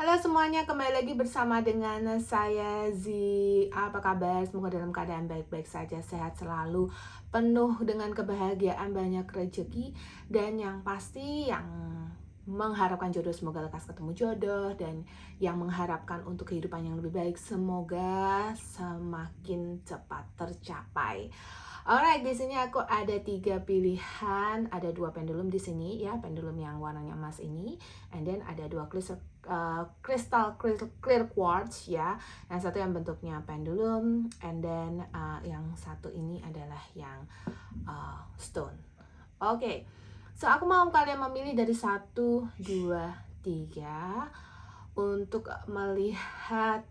Halo semuanya, kembali lagi bersama dengan saya Zi. Apa kabar? Semoga dalam keadaan baik-baik saja, sehat selalu, penuh dengan kebahagiaan, banyak rezeki, dan yang pasti yang mengharapkan jodoh semoga lekas ketemu jodoh, dan yang mengharapkan untuk kehidupan yang lebih baik semoga semakin cepat tercapai. Alright, di sini aku ada 3 pilihan, ada 2 pendulum di sini ya, pendulum yang warnanya emas ini, and then ada 2 clear quartz ya, yang satu yang bentuknya pendulum, and then yang satu ini adalah yang stone. Oke, so aku mau kalian memilih dari 1, 2, 3 untuk melihat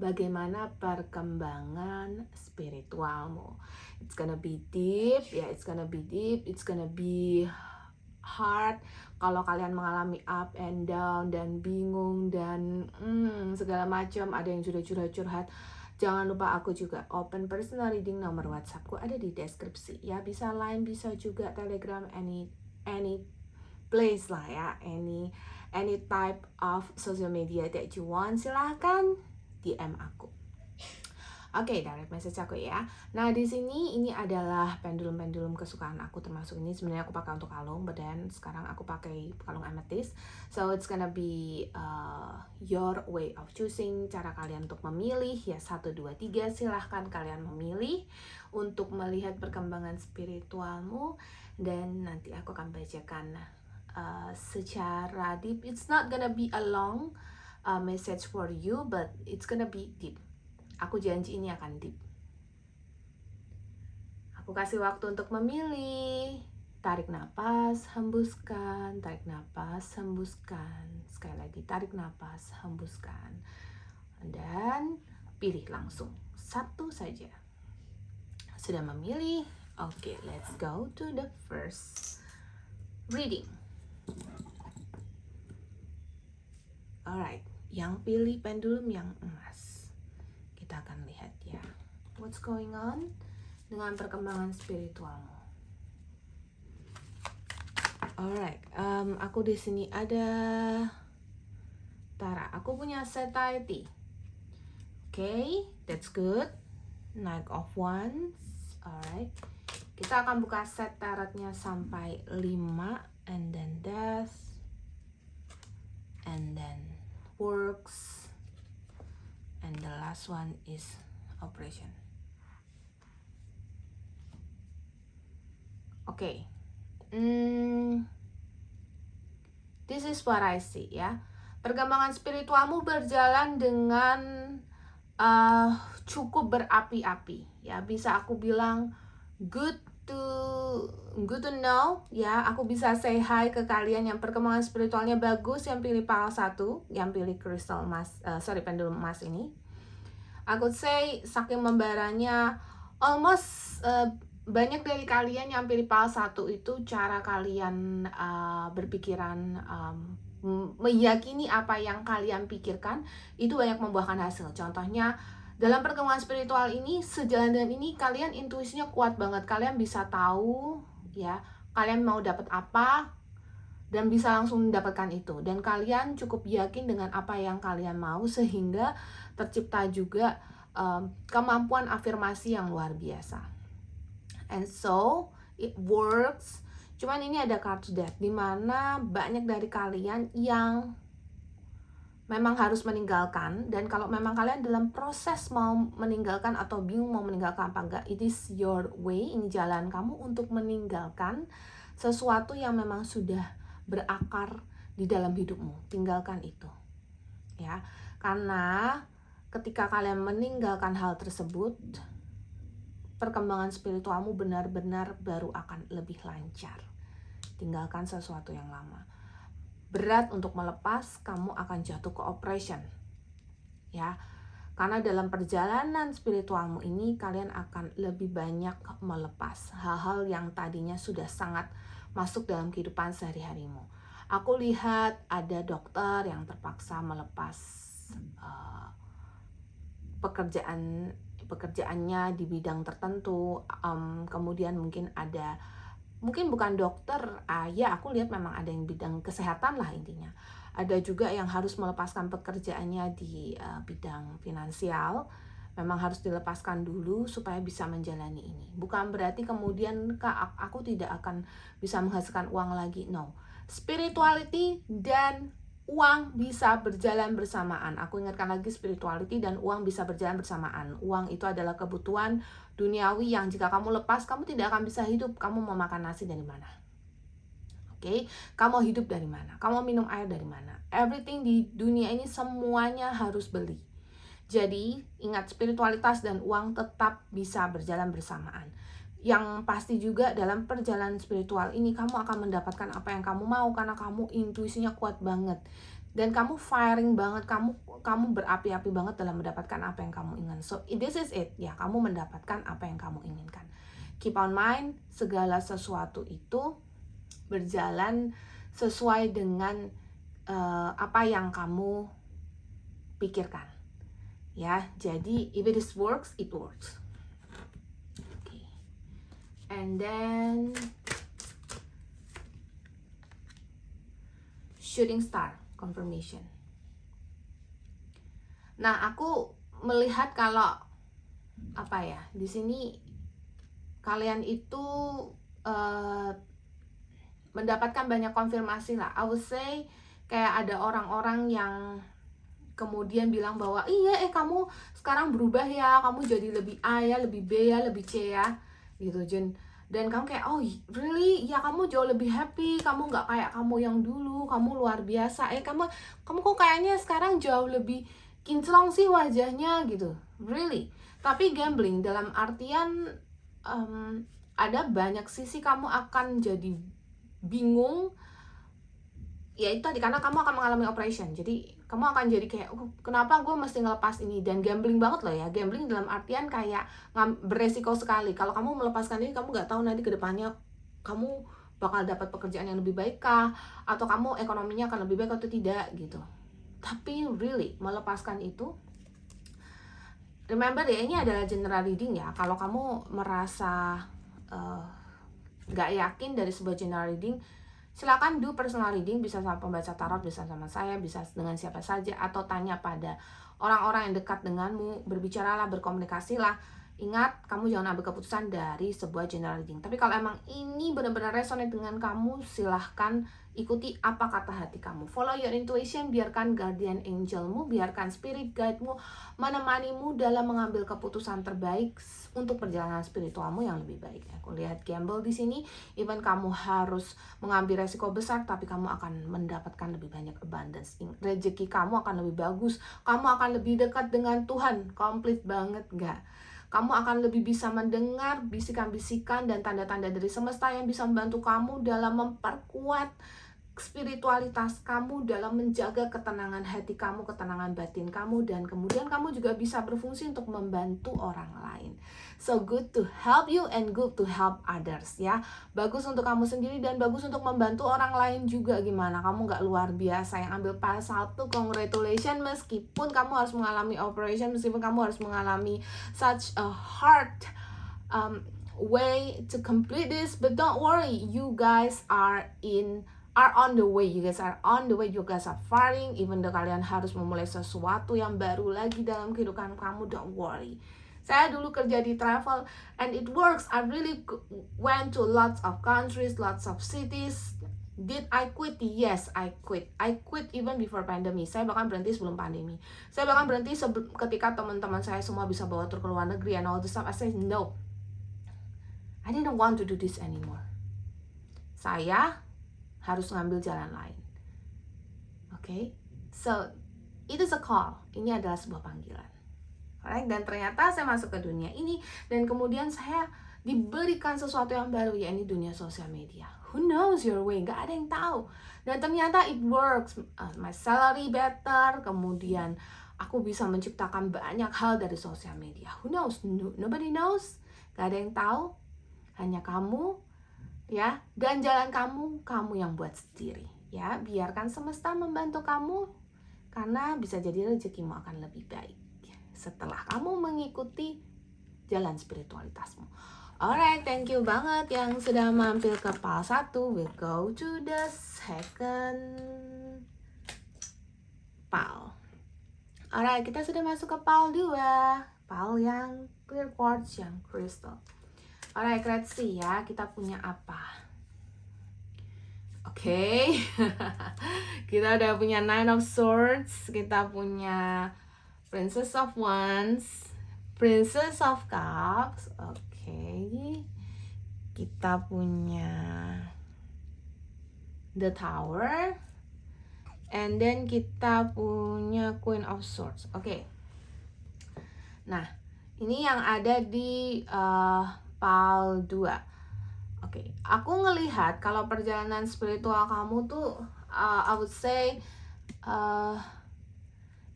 bagaimana perkembangan spiritualmu. It's gonna be deep, ya, it's gonna be deep, it's gonna be hard. Kalau kalian mengalami up and down dan bingung dan segala macam, ada yang sudah curhat-curhat, jangan lupa aku juga open personal reading. Nomor WhatsAppku ada di deskripsi ya, bisa Line, bisa juga Telegram, any place lah ya, any type of social media that you want, silahkan DM aku. Oke, direct message aku ya. Nah, di sini ini adalah pendulum-pendulum kesukaan aku, termasuk ini sebenarnya aku pakai untuk kalung, but then sekarang aku pakai kalung amethyst. So it's gonna be your way of choosing, cara kalian untuk memilih ya, 1, 2, 3 silahkan kalian memilih untuk melihat perkembangan spiritualmu, dan nanti aku akan bacakan secara deep. It's not gonna be a long message for you, but it's gonna be deep. Aku janji ini akan deep. Aku kasih waktu untuk memilih. Tarik napas, hembuskan, tarik napas, hembuskan. Sekali lagi, tarik napas, hembuskan. Dan pilih langsung. Satu saja. Sudah memilih? Oke, let's go to the first reading. Alright, yang pilih pendulum yang emas. Kita akan lihat ya, what's going on dengan perkembangan spiritualmu. Alright, aku di sini ada Tara. Aku punya Satiety. Okay, that's good. Knight of Wands. Alright, kita akan buka set tarotnya sampai 5, and then Death, and then Works, and the last one is Operation. Okay. This is what I see ya. Perkembangan spiritualmu berjalan dengan cukup berapi-api ya. Bisa aku bilang good to know ya. Aku bisa say hi ke kalian yang perkembangan spiritualnya bagus, yang pilih pal 1, yang pilih crystal emas, pendulum emas ini. Aku say saking membaranya almost banyak dari kalian yang pilih pal 1 itu cara kalian berpikiran, meyakini apa yang kalian pikirkan itu banyak membuahkan hasil. Contohnya dalam perkembangan spiritual ini, sejalan dengan ini kalian intuisinya kuat banget. Kalian bisa tahu ya, kalian mau dapat apa dan bisa langsung mendapatkan itu. Dan kalian cukup yakin dengan apa yang kalian mau sehingga tercipta juga kemampuan afirmasi yang luar biasa. And so it works. Cuman ini ada card death, dimana banyak dari kalian yang memang harus meninggalkan. Dan kalau memang kalian dalam proses mau meninggalkan atau bingung mau meninggalkan apa enggak, it is your way, ini jalan kamu untuk meninggalkan sesuatu yang memang sudah berakar di dalam hidupmu. Tinggalkan itu ya, karena ketika kalian meninggalkan hal tersebut, perkembangan spiritualmu benar-benar baru akan lebih lancar. Tinggalkan sesuatu yang lama. Berat untuk melepas, kamu akan jatuh ke operation ya, karena dalam perjalanan spiritualmu ini kalian akan lebih banyak melepas hal-hal yang tadinya sudah sangat masuk dalam kehidupan sehari-harimu. Aku lihat ada dokter yang terpaksa melepas pekerjaannya di bidang tertentu, kemudian mungkin ada mungkin bukan dokter, ya aku lihat memang ada yang bidang kesehatan lah intinya. Ada juga yang harus melepaskan pekerjaannya di bidang finansial. Memang harus dilepaskan dulu supaya bisa menjalani ini. Bukan berarti kemudian aku tidak akan bisa menghasilkan uang lagi. No. Spirituality dan uang bisa berjalan bersamaan. Aku ingatkan lagi, spirituality dan uang bisa berjalan bersamaan. Uang itu adalah kebutuhan duniawi yang jika kamu lepas, kamu tidak akan bisa hidup. Kamu mau makan nasi dari mana? Oke, kamu mau hidup dari mana? Kamu mau minum air dari mana? Everything di dunia ini semuanya harus beli. Jadi, ingat, spiritualitas dan uang tetap bisa berjalan bersamaan. Yang pasti juga dalam perjalanan spiritual ini kamu akan mendapatkan apa yang kamu mau karena kamu intuisinya kuat banget. Dan kamu firing banget, kamu berapi-api banget dalam mendapatkan apa yang kamu inginkan. So, this is it. Ya, kamu mendapatkan apa yang kamu inginkan. Keep on mind, segala sesuatu itu berjalan sesuai dengan apa yang kamu pikirkan. Ya, jadi if it is works, it works. Okay. And then shooting star confirmation. Nah, aku melihat kalau apa ya, di sini kalian itu mendapatkan banyak konfirmasi lah. I would say kayak ada orang-orang yang kemudian bilang bahwa iya kamu sekarang berubah ya, kamu jadi lebih A ya, lebih B ya, lebih C ya gitu Jen. Dan kamu kayak oh really ya, kamu jauh lebih happy, kamu nggak kayak kamu yang dulu, kamu luar biasa, kamu kok kayaknya sekarang jauh lebih kinclong sih wajahnya gitu, really. Tapi gambling dalam artian ada banyak sisi kamu akan jadi bingung. Ya itu tadi, karena kamu akan mengalami operation. Jadi kamu akan jadi kayak kenapa gue mesti ngelepas ini. Dan gambling banget loh ya. Gambling dalam artian kayak beresiko sekali. Kalau kamu melepaskan ini, kamu gak tahu nanti kedepannya kamu bakal dapat pekerjaan yang lebih baik kah, atau kamu ekonominya akan lebih baik atau tidak gitu. Tapi really melepaskan itu, remember ya, ini adalah general reading ya. Kalau kamu merasa gak yakin dari sebuah general reading, silakan do personal reading, bisa sama pembaca tarot, bisa sama saya, bisa dengan siapa saja, atau tanya pada orang-orang yang dekat denganmu, berbicaralah, berkomunikasilah. Ingat, kamu jangan ambil keputusan dari sebuah general reading. Tapi kalau emang ini benar-benar resonate dengan kamu, silahkan ikuti apa kata hati kamu. Follow your intuition, biarkan guardian angelmu, biarkan spirit guide-mu menemanimu dalam mengambil keputusan terbaik untuk perjalanan spiritualmu yang lebih baik. Aku lihat gamble di sini, even kamu harus mengambil resiko besar, tapi kamu akan mendapatkan lebih banyak abundance. Rezeki kamu akan lebih bagus, kamu akan lebih dekat dengan Tuhan, komplit banget gak? Kamu akan lebih bisa mendengar bisikan-bisikan dan tanda-tanda dari semesta yang bisa membantu kamu dalam memperkuat spiritualitas kamu, dalam menjaga ketenangan hati kamu, ketenangan batin kamu, dan kemudian kamu juga bisa berfungsi untuk membantu orang lain. So good to help you and good to help others ya. Bagus untuk kamu sendiri dan bagus untuk membantu orang lain juga. Gimana? Kamu gak luar biasa yang ambil pas 1, congratulations. Meskipun kamu harus mengalami operation, meskipun kamu harus mengalami such a hard way to complete this, but don't worry, you guys are on the way. You guys are on the way. You guys are firing. Even though kalian harus memulai sesuatu yang baru lagi dalam kehidupan kamu, don't worry. Saya dulu kerja di travel and it works. I really went to lots of countries, lots of cities. Did I quit? Yes, I quit. I quit even before pandemic. Saya bahkan berhenti sebelum pandemi. Saya bahkan berhenti ketika teman-teman saya semua bisa bawa tur ke luar negeri and all this stuff. I said no. I didn't want to do this anymore. Saya harus ngambil jalan lain. Okay? So, it is a call. Ini adalah sebuah panggilan. Alright? Dan ternyata saya masuk ke dunia ini dan kemudian saya diberikan sesuatu yang baru, yakni dunia sosial media. Who knows your way? Gak ada yang tahu. Dan ternyata it works. My salary better. Kemudian aku bisa menciptakan banyak hal dari sosial media. Who knows? Nobody knows. Gak ada yang tahu. Hanya kamu, ya. Dan jalan kamu yang buat sendiri. Ya, biarkan semesta membantu kamu, karena bisa jadi rezekimu akan lebih baik setelah kamu mengikuti jalan spiritualitasmu. Alright, thank you banget yang sudah mampir ke PAL 1. We go to the second PAL. Alright, kita sudah masuk ke PAL 2. PAL yang clear quartz, yang crystal. Alright, let's see ya, kita punya apa. Oke. Kita udah punya Nine of Swords, kita punya Princess of Wands, Princess of Cups. Oke. Kita punya The Tower. And then kita punya Queen of Swords. Oke. Nah, ini yang ada di PAL 2. Oke, aku ngelihat kalau perjalanan spiritual kamu tuh I would say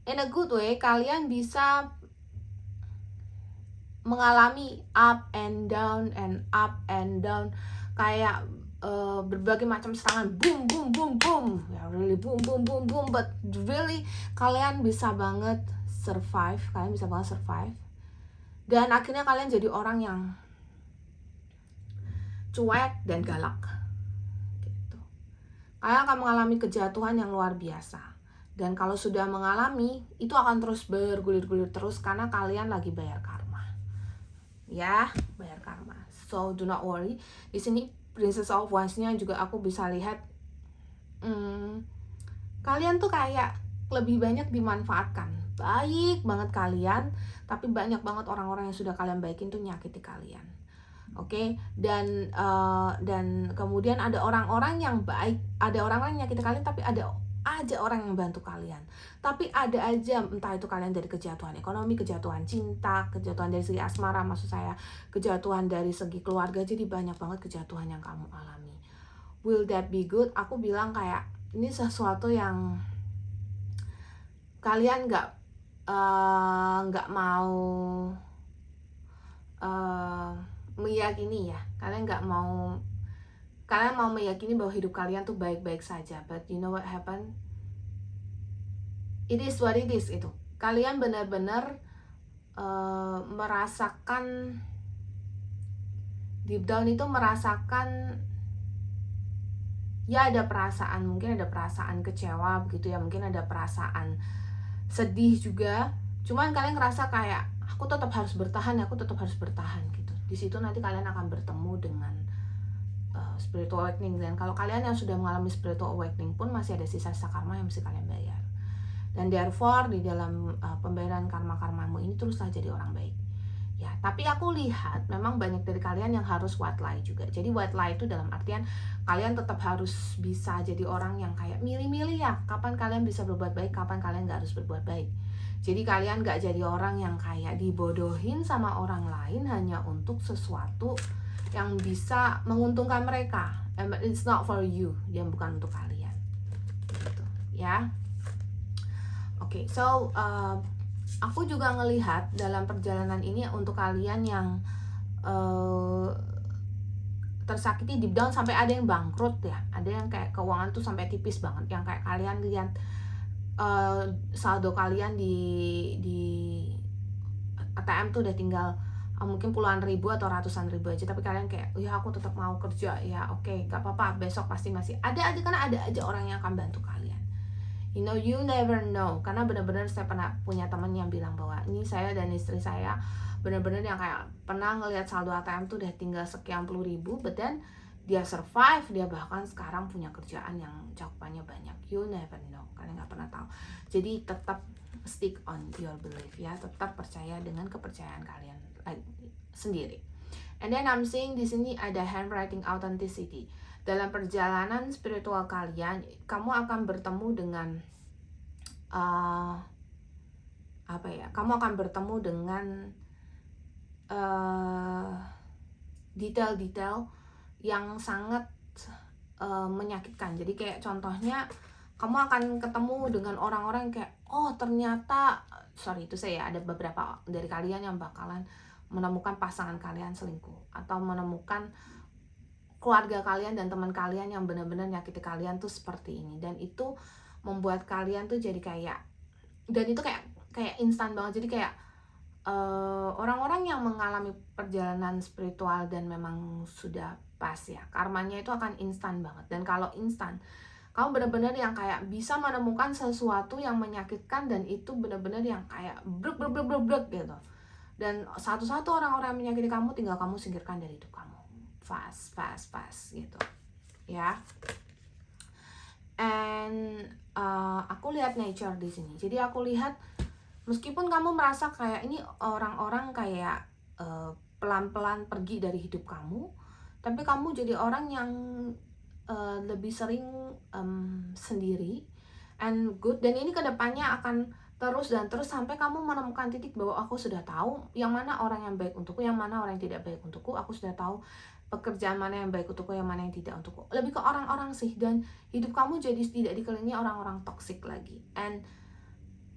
in a good way, kalian bisa mengalami up and down kayak berbagai macam serangan, boom boom boom boom, ya really boom boom boom boom, but really kalian bisa banget survive, dan akhirnya kalian jadi orang yang cuek dan galak gitu. Kalian akan mengalami kejatuhan yang luar biasa, dan kalau sudah mengalami itu akan terus bergulir-gulir terus karena kalian lagi bayar karma ya, bayar karma. So do not worry. Di sini Princess of Wands-nya juga aku bisa lihat kalian tuh kayak lebih banyak dimanfaatkan, baik banget kalian, tapi banyak banget orang-orang yang sudah kalian baikin tuh nyakiti kalian. Oke, dan kemudian ada orang-orang yang baik, ada orang-orang yang nyakiti kalian, tapi ada aja orang yang bantu kalian. Tapi ada aja, entah itu kalian dari kejatuhan ekonomi, kejatuhan cinta, kejatuhan dari segi asmara, maksud saya kejatuhan dari segi keluarga. Jadi banyak banget kejatuhan yang kamu alami. Will that be good? Aku bilang kayak ini sesuatu yang kalian nggak mau meyakini ya, kalian mau meyakini bahwa hidup kalian tuh baik-baik saja, but you know what happened? It is what it is. Itu kalian benar-benar merasakan deep down itu, merasakan ya ada perasaan, mungkin ada perasaan kecewa begitu ya, mungkin ada perasaan sedih juga, cuman kalian ngerasa kayak aku tetap harus bertahan gitu. Di situ nanti kalian akan bertemu dengan spiritual awakening, dan kalau kalian yang sudah mengalami spiritual awakening pun masih ada sisa-sisa karma yang mesti kalian bayar, dan therefore di dalam pembayaran karma-karmamu ini teruslah jadi orang baik ya. Tapi aku lihat memang banyak dari kalian yang harus white lie juga. Jadi white lie itu dalam artian kalian tetap harus bisa jadi orang yang kayak milih-milih ya, kapan kalian bisa berbuat baik, kapan kalian gak harus berbuat baik. Jadi kalian gak jadi orang yang kayak dibodohin sama orang lain hanya untuk sesuatu yang bisa menguntungkan mereka. And it's not for you, yang bukan untuk kalian. Gitu, ya. Oke, so aku juga ngelihat dalam perjalanan ini untuk kalian yang tersakiti deep down sampai ada yang bangkrut ya, ada yang kayak keuangan tuh sampai tipis banget, yang kayak kalian lihat saldo kalian di ATM tuh udah tinggal mungkin puluhan ribu atau ratusan ribu aja, tapi kalian kayak ya aku tetap mau kerja ya, oke, gak apa-apa, besok pasti masih ada aja, karena ada aja orang yang akan bantu kalian. You know, you never know, karena benar-benar saya pernah punya teman yang bilang bahwa ini saya dan istri saya benar-benar yang kayak pernah ngelihat saldo ATM tuh udah tinggal sekian puluh ribu, but then dia survive, dia bahkan sekarang punya kerjaan yang cakupannya banyak. You never know, kalian nggak pernah tahu. Jadi tetap stick on your belief ya, tetap percaya dengan kepercayaan kalian sendiri. And then I'm seeing di sini ada handwriting authenticity. Dalam perjalanan spiritual kalian, kamu akan bertemu dengan kamu akan bertemu dengan detail-detail yang sangat menyakitkan. Jadi kayak contohnya kamu akan ketemu dengan orang-orang kayak ternyata ada beberapa dari kalian yang bakalan menemukan pasangan kalian selingkuh, atau menemukan keluarga kalian dan teman kalian yang benar-benar nyakiti kalian tuh seperti ini, dan itu membuat kalian tuh jadi kayak, dan itu kayak instan banget. Jadi kayak orang-orang yang mengalami perjalanan spiritual dan memang sudah pas ya, karmanya itu akan instan banget. Dan kalau instan, kamu benar-benar yang kayak bisa menemukan sesuatu yang menyakitkan dan itu benar-benar yang kayak brek brek brek brek brek gitu. Dan satu-satu orang-orang yang menyakiti kamu tinggal kamu singkirkan dari hidup kamu. Fast gitu. Ya. And aku lihat nature di sini. Jadi aku lihat meskipun kamu merasa kayak ini orang-orang kayak pelan-pelan pergi dari hidup kamu, tapi kamu jadi orang yang lebih sering sendiri and good. Dan ini kedepannya akan terus dan terus sampai kamu menemukan titik bahwa aku sudah tahu yang mana orang yang baik untukku, yang mana orang yang tidak baik untukku. Aku sudah tahu pekerjaan mana yang baik untukku, yang mana yang tidak untukku. Lebih ke orang-orang sih. Dan hidup kamu jadi tidak dikelilingi orang-orang toksik lagi. And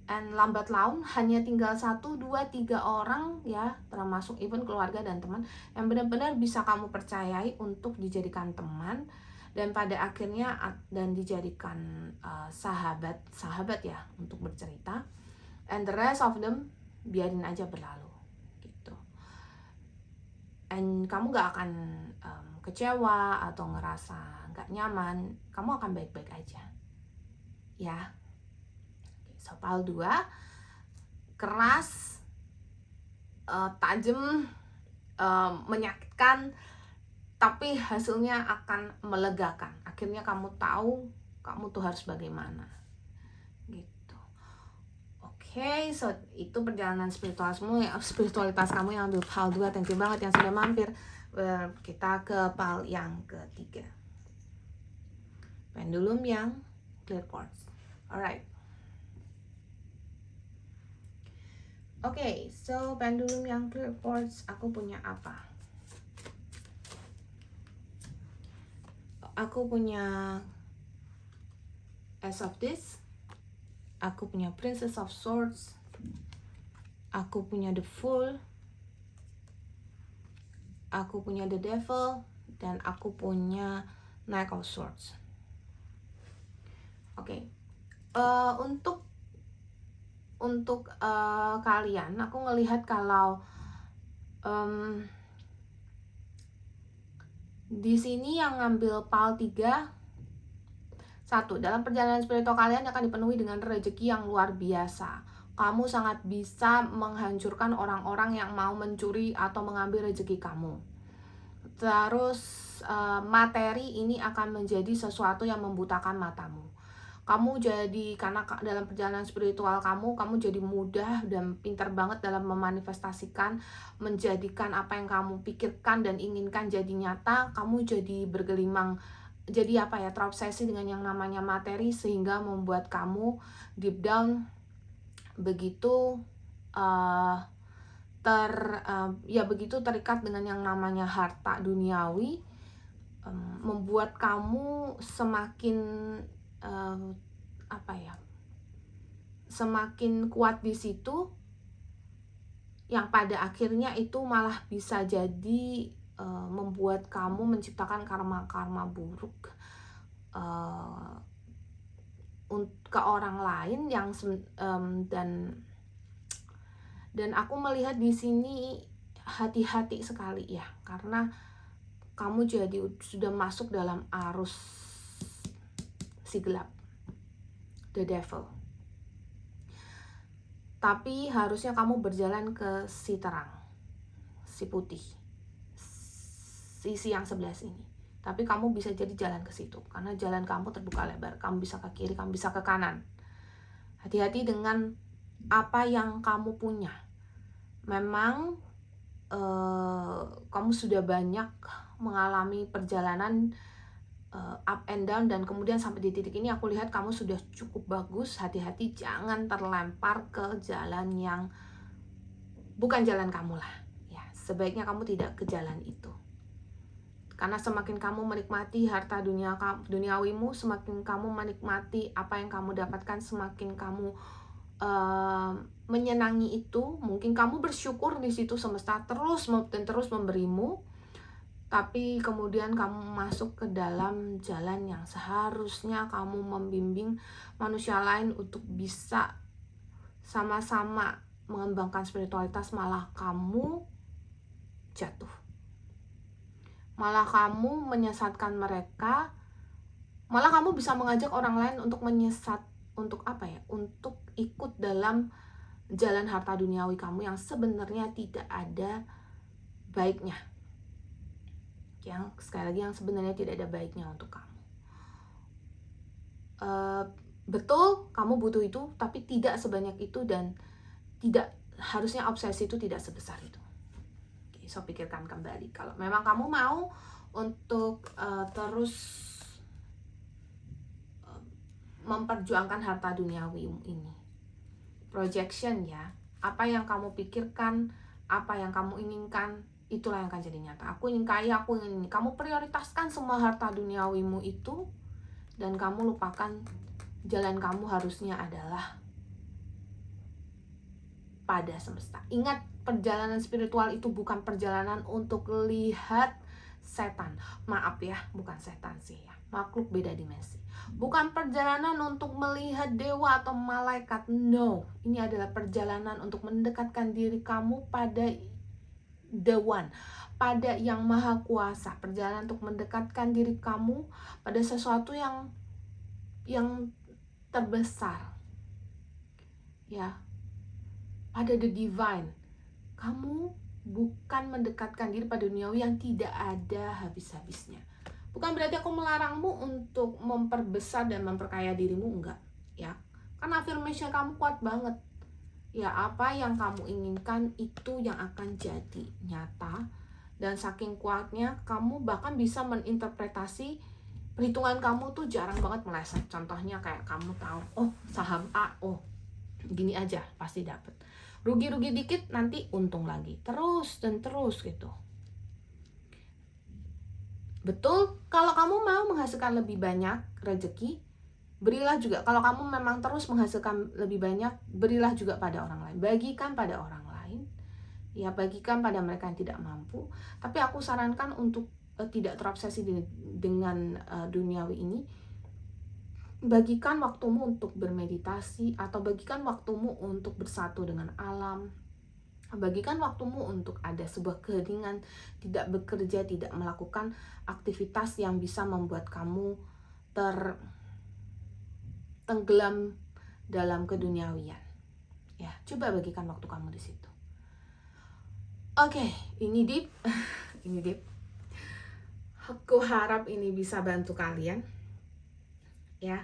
lambat laun hanya tinggal 1, 2, 3 orang ya, termasuk even keluarga dan teman yang benar-benar bisa kamu percayai untuk dijadikan teman dan pada akhirnya dan dijadikan sahabat ya untuk bercerita. And the rest of them biarin aja berlalu gitu. And kamu gak akan kecewa atau ngerasa gak nyaman, kamu akan baik-baik aja ya. So, PAL 2 keras, tajam, menyakitkan, tapi hasilnya akan melegakan. Akhirnya kamu tahu kamu tuh harus bagaimana gitu. Oke, so itu perjalanan spiritualitas kamu yang ambil PAL 2. Thank you banget yang sudah mampir. Kita ke PAL yang ketiga, pendulum yang clear quartz. Alright. Oke, so pendulum yang clear quartz, aku punya apa? Aku punya Ace of Discs, aku punya Princess of Swords, aku punya The Fool, aku punya The Devil, dan aku punya Knight of Swords. Oke, untuk kalian, aku ngelihat kalau di sini yang ngambil PAL 3, 1, dalam perjalanan spiritual kalian akan dipenuhi dengan rezeki yang luar biasa. Kamu sangat bisa menghancurkan orang-orang yang mau mencuri atau mengambil rezeki kamu. Terus materi ini akan menjadi sesuatu yang membutakan matamu. Kamu jadi, karena dalam perjalanan spiritual kamu jadi mudah dan pintar banget dalam memanifestasikan, menjadikan apa yang kamu pikirkan dan inginkan jadi nyata. Kamu jadi bergelimang, jadi terobsesi dengan yang namanya materi, sehingga membuat kamu deep down begitu begitu terikat dengan yang namanya harta duniawi, membuat kamu semakin semakin kuat di situ, yang pada akhirnya itu malah bisa jadi membuat kamu menciptakan karma buruk ke orang lain yang dan aku melihat di sini hati-hati sekali ya, karena kamu jadi sudah masuk dalam arus si gelap, the devil. Tapi harusnya kamu berjalan ke si terang, si putih, sisi yang sebelah sini. Tapi kamu bisa jadi jalan ke situ, karena jalan kamu terbuka lebar. Kamu bisa ke kiri, kamu bisa ke kanan. Hati-hati dengan apa yang kamu punya. Memang kamu sudah banyak mengalami perjalanan up and down, dan kemudian sampai di titik ini aku lihat kamu sudah cukup bagus. Hati-hati jangan terlempar ke jalan yang bukan jalan kamu lah ya. Sebaiknya kamu tidak ke jalan itu, karena semakin kamu menikmati harta duniawimu, semakin kamu menikmati apa yang kamu dapatkan, semakin kamu menyenangi itu. Mungkin kamu bersyukur di situ, semesta terus memberimu, tapi kemudian kamu masuk ke dalam jalan yang seharusnya kamu membimbing manusia lain untuk bisa sama-sama mengembangkan spiritualitas malah kamu jatuh. Malah kamu menyesatkan mereka, malah kamu bisa mengajak orang lain untuk menyesat, untuk apa ya? Untuk ikut dalam jalan harta duniawi kamu yang sebenarnya tidak ada baiknya. Yang sekali lagi yang sebenarnya tidak ada baiknya untuk kamu. Betul kamu butuh itu, tapi tidak sebanyak itu, dan tidak harusnya obsesi itu tidak sebesar itu. Oke, so pikirkan kembali. Kalau memang kamu mau untuk terus memperjuangkan harta duniawi ini, projection ya, apa yang kamu pikirkan, apa yang kamu inginkan, itulah yang akan jadi nyata. Aku ingin kaya, aku ingin ini. Kamu prioritaskan semua harta duniawimu itu, dan kamu lupakan jalan kamu harusnya adalah pada semesta. Ingat, perjalanan spiritual itu bukan perjalanan untuk lihat setan. Maaf ya, bukan setan sih ya, makhluk beda dimensi. Bukan perjalanan untuk melihat dewa atau malaikat. No, ini adalah perjalanan untuk mendekatkan diri kamu pada the one, pada yang maha kuasa. Perjalanan untuk mendekatkan diri kamu pada sesuatu yang terbesar, ya, pada the divine. Kamu bukan mendekatkan diri pada duniawi yang tidak ada habis-habisnya. Bukan berarti aku melarangmu untuk memperbesar dan memperkaya dirimu, enggak ya, karena affirmation kamu kuat banget ya. Apa yang kamu inginkan itu yang akan jadi nyata, dan saking kuatnya kamu bahkan bisa meninterpretasi perhitungan kamu tuh jarang banget meleset. Contohnya kayak kamu tahu, oh saham A, oh gini aja pasti dapet, rugi-rugi dikit nanti untung lagi, terus dan terus gitu. Betul, kalau kamu mau menghasilkan lebih banyak rezeki, berilah juga. Kalau kamu memang terus menghasilkan lebih banyak, berilah juga pada orang lain. Bagikan pada orang lain, ya, bagikan pada mereka yang tidak mampu. Tapi aku sarankan untuk tidak terobsesi dengan duniawi ini. Bagikan waktumu untuk bermeditasi, atau bagikan waktumu untuk bersatu dengan alam. Bagikan waktumu untuk ada sebuah keheningan, tidak bekerja, tidak melakukan aktivitas yang bisa membuat kamu tenggelam dalam keduniawian. Ya, coba bagikan waktu kamu di situ. Oke, ini deep. Ini deep. Aku harap ini bisa bantu kalian. Ya.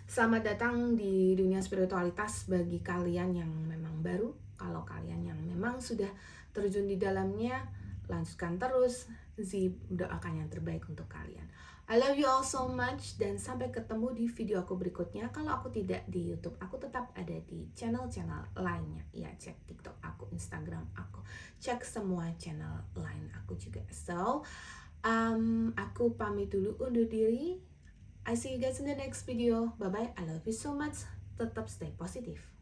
Selamat datang di dunia spiritualitas bagi kalian yang memang baru. Kalau kalian yang memang sudah terjun di dalamnya, lanjutkan terus. Zee doakan yang terbaik untuk kalian. I love you all so much, dan sampai ketemu di video aku berikutnya. Kalau aku tidak di YouTube, aku tetap ada di channel-channel lainnya. Ya, cek TikTok aku, Instagram aku, cek semua channel lain aku juga. So, aku pamit dulu, undur diri. I see you guys in the next video. Bye-bye. I love you so much. Tetap stay positive.